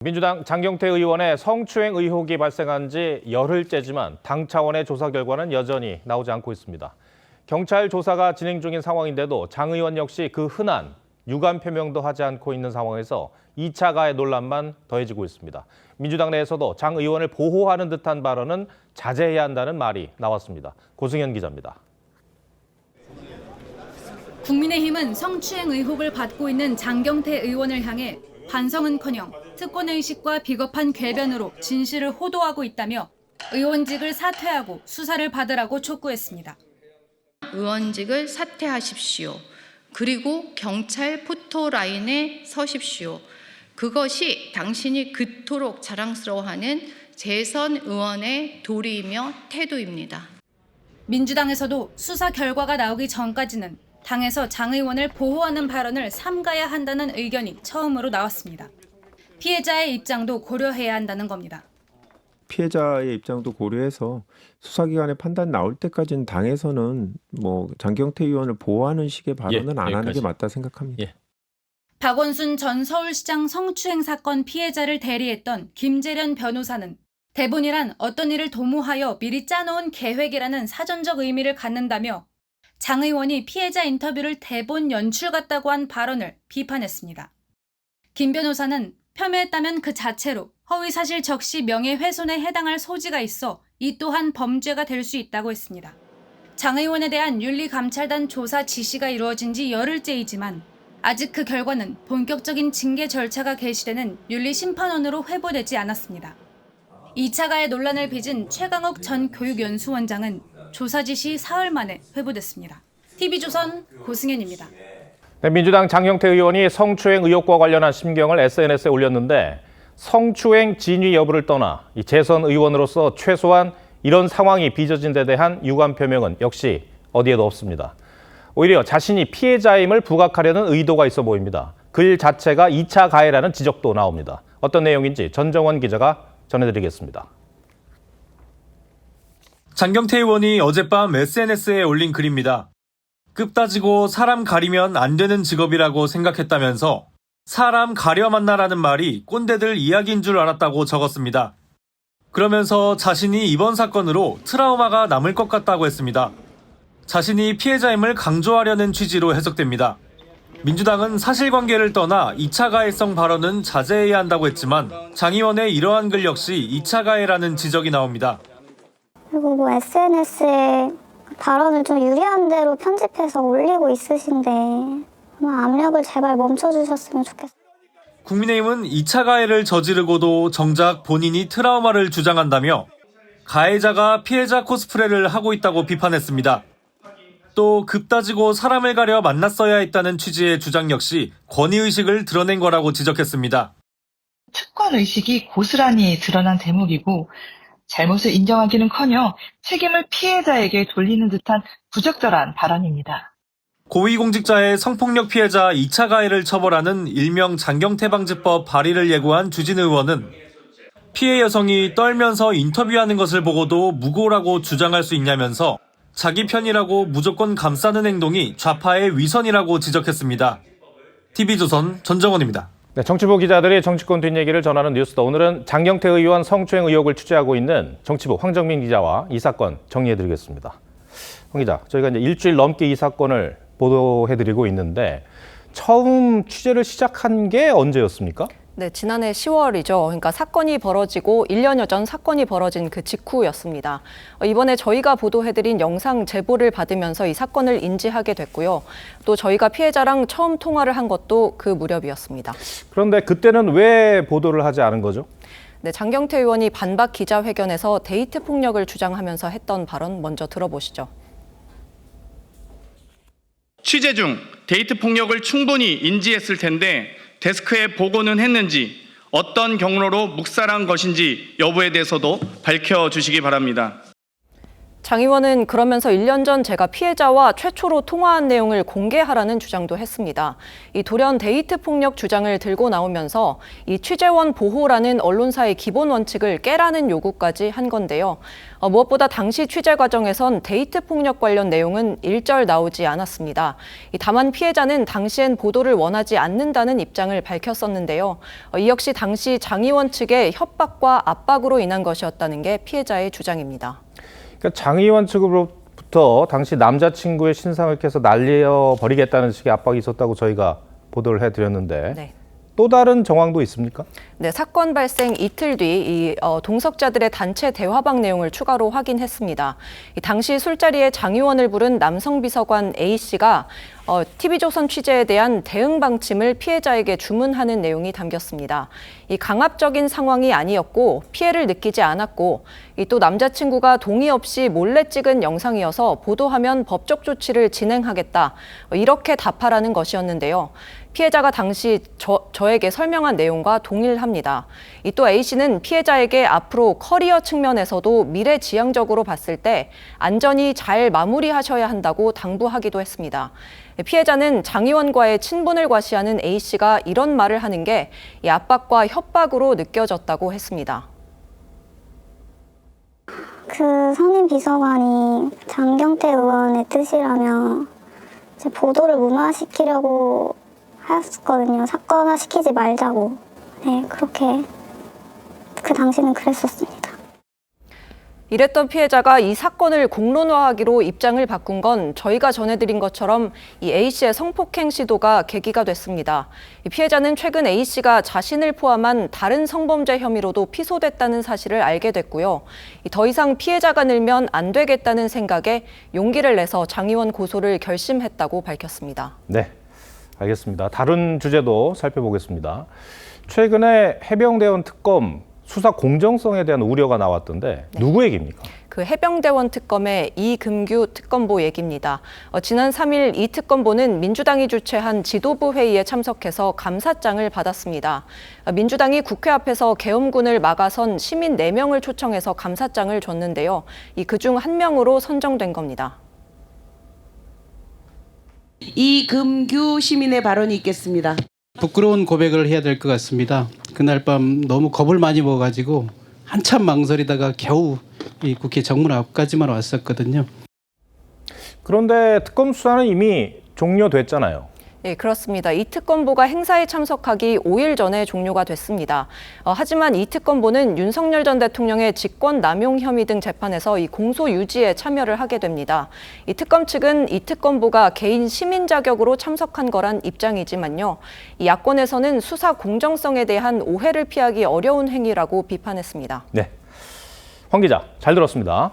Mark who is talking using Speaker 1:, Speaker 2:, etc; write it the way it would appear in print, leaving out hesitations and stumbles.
Speaker 1: 민주당 장경태 의원의 성추행 의혹이 발생한 지 열흘째지만 당 차원의 조사 결과는 여전히 나오지 않고 있습니다. 경찰 조사가 진행 중인 상황인데도 장 의원 역시 그 흔한 유감 표명도 하지 않고 있는 상황에서 2차 가해 논란만 더해지고 있습니다. 민주당 내에서도 장 의원을 보호하는 듯한 발언은 자제해야 한다는 말이 나왔습니다. 고승현 기자입니다.
Speaker 2: 국민의힘은 성추행 의혹을 받고 있는 장경태 의원을 향해 반성은커녕 특권의식과 비겁한 궤변으로 진실을 호도하고 있다며 의원직을 사퇴하고 수사를 받으라고 촉구했습니다.
Speaker 3: 의원직을 사퇴하십시오. 그리고 경찰 포토라인에 서십시오. 그것이 당신이 그토록 자랑스러워하는 재선 의원의 도리이며 태도입니다.
Speaker 2: 민주당에서도 수사 결과가 나오기 전까지는 당에서 장 의원을 보호하는 발언을 삼가야 한다는 의견이 처음으로 나왔습니다. 피해자의 입장도 고려해야 한다는 겁니다.
Speaker 4: 피해자의 입장도 고려해서 수사기관의 판단 나올 때까지는 당에서는 장경태 의원을 보호하는 식의 발언은 안 하는 게 맞다 생각합니다.
Speaker 2: 박원순 전 서울시장 성추행 사건 피해자를 대리했던 김재련 변호사는 대본이란 어떤 일을 도모하여 미리 짜놓은 계획이라는 사전적 의미를 갖는다며 장 의원이 피해자 인터뷰를 대본 연출 같다고 한 발언을 비판했습니다. 김 변호사는 폄훼했다면 그 자체로 허위사실 적시 명예훼손에 해당할 소지가 있어 이 또한 범죄가 될 수 있다고 했습니다. 장 의원에 대한 윤리감찰단 조사 지시가 이루어진 지 열흘째이지만 아직 그 결과는 본격적인 징계 절차가 개시되는 윤리심판원으로 회부되지 않았습니다. 2차 가해 논란을 빚은 최강욱 전 교육연수원장은 조사 지시 사흘 만에 회부됐습니다. TV조선 고승현입니다.
Speaker 1: 민주당 장경태 의원이 성추행 의혹과 관련한 심경을 SNS에 올렸는데 성추행 진위 여부를 떠나 재선 의원으로서 최소한 이런 상황이 빚어진 데 대한 유감 표명은 역시 어디에도 없습니다. 오히려 자신이 피해자임을 부각하려는 의도가 있어 보입니다. 글 자체가 2차 가해라는 지적도 나옵니다. 어떤 내용인지 전정원 기자가 전해드리겠습니다.
Speaker 5: 장경태 의원이 어젯밤 SNS에 올린 글입니다. 급 따지고 사람 가리면 안 되는 직업이라고 생각했다면서 사람 가려 만나라는 말이 꼰대들 이야기인 줄 알았다고 적었습니다. 그러면서 자신이 이번 사건으로 트라우마가 남을 것 같다고 했습니다. 자신이 피해자임을 강조하려는 취지로 해석됩니다. 민주당은 사실관계를 떠나 2차 가해성 발언은 자제해야 한다고 했지만 장 의원의 이러한 글 역시 2차 가해라는 지적이 나옵니다.
Speaker 6: 그리고 SNS에 발언을 좀 유리한 대로 편집해서 올리고 있으신데 압력을 제발 멈춰주셨으면 좋겠어요.
Speaker 5: 국민의힘은 2차 가해를 저지르고도 정작 본인이 트라우마를 주장한다며 가해자가 피해자 코스프레를 하고 있다고 비판했습니다. 또 급 따지고 사람을 가려 만났어야 했다는 취지의 주장 역시 권위의식을 드러낸 거라고 지적했습니다.
Speaker 7: 특권의식이 고스란히 드러난 대목이고 잘못을 인정하기는커녕 책임을 피해자에게 돌리는 듯한 부적절한 발언입니다.
Speaker 5: 고위공직자의 성폭력 피해자 2차 가해를 처벌하는 일명 장경태방지법 발의를 예고한 주진 의원은 피해 여성이 떨면서 인터뷰하는 것을 보고도 무고라고 주장할 수 있냐면서 자기 편이라고 무조건 감싸는 행동이 좌파의 위선이라고 지적했습니다. TV조선 전정원입니다.
Speaker 1: 정치부 기자들이 정치권 뒷얘기를 전하는 뉴스더. 오늘은 장경태 의원 성추행 의혹을 취재하고 있는 정치부 황정민 기자와 이 사건 정리해드리겠습니다. 황 기자, 저희가 이제 일주일 넘게 이 사건을 보도해드리고 있는데 처음 취재를 시작한 게 언제였습니까?
Speaker 8: 네, 지난해 10월이죠. 그러니까 사건이 벌어지고 1년여 전 사건이 벌어진 그 직후였습니다. 이번에 저희가 보도해드린 영상 제보를 받으면서 이 사건을 인지하게 됐고요. 또 저희가 피해자랑 처음 통화를 한 것도 그 무렵이었습니다.
Speaker 1: 그런데 그때는 왜 보도를 하지 않은 거죠?
Speaker 8: 네, 장경태 의원이 반박 기자회견에서 데이트 폭력을 주장하면서 했던 발언 먼저 들어보시죠.
Speaker 9: 취재 중 데이트 폭력을 충분히 인지했을 텐데 데스크에 보고는 했는지 어떤 경로로 묵살한 것인지 여부에 대해서도 밝혀주시기 바랍니다.
Speaker 8: 장 의원은 그러면서 1년 전 제가 피해자와 최초로 통화한 내용을 공개하라는 주장도 했습니다. 이 돌연 데이트 폭력 주장을 들고 나오면서 이 취재원 보호라는 언론사의 기본 원칙을 깨라는 요구까지 한 건데요. 무엇보다 당시 취재 과정에선 데이트 폭력 관련 내용은 일절 나오지 않았습니다. 다만 피해자는 당시엔 보도를 원하지 않는다는 입장을 밝혔었는데요. 이 역시 당시 장 의원 측의 협박과 압박으로 인한 것이었다는 게 피해자의 주장입니다.
Speaker 1: 그러니까 장 의원 측으로부터 당시 남자친구의 신상을 깨서 날려버리겠다는 식의 압박이 있었다고 저희가 보도를 해드렸는데
Speaker 8: 네.
Speaker 1: 또 다른 정황도 있습니까?
Speaker 8: 네, 사건 발생 이틀 뒤 동석자들의 단체 대화방 내용을 추가로 확인했습니다. 당시 술자리에 장 의원을 부른 남성 비서관 A씨가 TV조선 취재에 대한 대응 방침을 피해자에게 주문하는 내용이 담겼습니다. 이 강압적인 상황이 아니었고 피해를 느끼지 않았고 또 남자친구가 동의 없이 몰래 찍은 영상이어서 보도하면 법적 조치를 진행하겠다. 이렇게 답하라는 것이었는데요. 피해자가 당시 저에게 설명한 내용과 동일합니다. 또 A씨는 피해자에게 앞으로 커리어 측면에서도 미래지향적으로 봤을 때 안전히 잘 마무리하셔야 한다고 당부하기도 했습니다. 피해자는 장 의원과의 친분을 과시하는 A씨가 이런 말을 하는 게 압박과 협박으로 느껴졌다고 했습니다.
Speaker 6: 그 선임 비서관이 장경태 의원의 뜻이라면 이제 보도를 무마시키려고 하였거든요. 사건화 시키지 말자고. 네, 그렇게 그 당시는 그랬었습니다.
Speaker 8: 이랬던 피해자가 이 사건을 공론화하기로 입장을 바꾼 건 저희가 전해드린 것처럼 이 A씨의 성폭행 시도가 계기가 됐습니다. 이 피해자는 최근 A씨가 자신을 포함한 다른 성범죄 혐의로도 피소됐다는 사실을 알게 됐고요. 더 이상 피해자가 늘면 안 되겠다는 생각에 용기를 내서 장 의원 고소를 결심했다고 밝혔습니다.
Speaker 1: 네, 알겠습니다. 다른 주제도 살펴보겠습니다. 최근에 해병대원 특검 수사 공정성에 대한 우려가 나왔던데 누구 얘기입니까?
Speaker 8: 그 해병대원 특검의 이금규 특검보 얘기입니다. 지난 3일 이 특검보는 민주당이 주최한 지도부 회의에 참석해서 감사장을 받았습니다. 민주당이 국회 앞에서 계엄군을 막아선 시민 4명을 초청해서 감사장을 줬는데요. 그중 한 명으로 선정된 겁니다.
Speaker 10: 이금규 시민의 발언이 있겠습니다.
Speaker 11: 부끄러운 고백을 해야 될 것 같습니다. 그날 밤 너무 겁을 많이 먹어가지고 한참 망설이다가 겨우 이 국회 정문 앞까지만 왔었거든요.
Speaker 1: 그런데 특검 수사는 이미 종료됐잖아요.
Speaker 8: 네, 그렇습니다. 이 특검보가 행사에 참석하기 5일 전에 종료가 됐습니다. 하지만 이 특검보는 윤석열 전 대통령의 직권 남용 혐의 등 재판에서 이 공소 유지에 참여를 하게 됩니다. 이 특검 측은 이 특검보가 개인 시민 자격으로 참석한 거란 입장이지만요. 이 야권에서는 수사 공정성에 대한 오해를 피하기 어려운 행위라고 비판했습니다.
Speaker 1: 네, 황 기자 잘 들었습니다.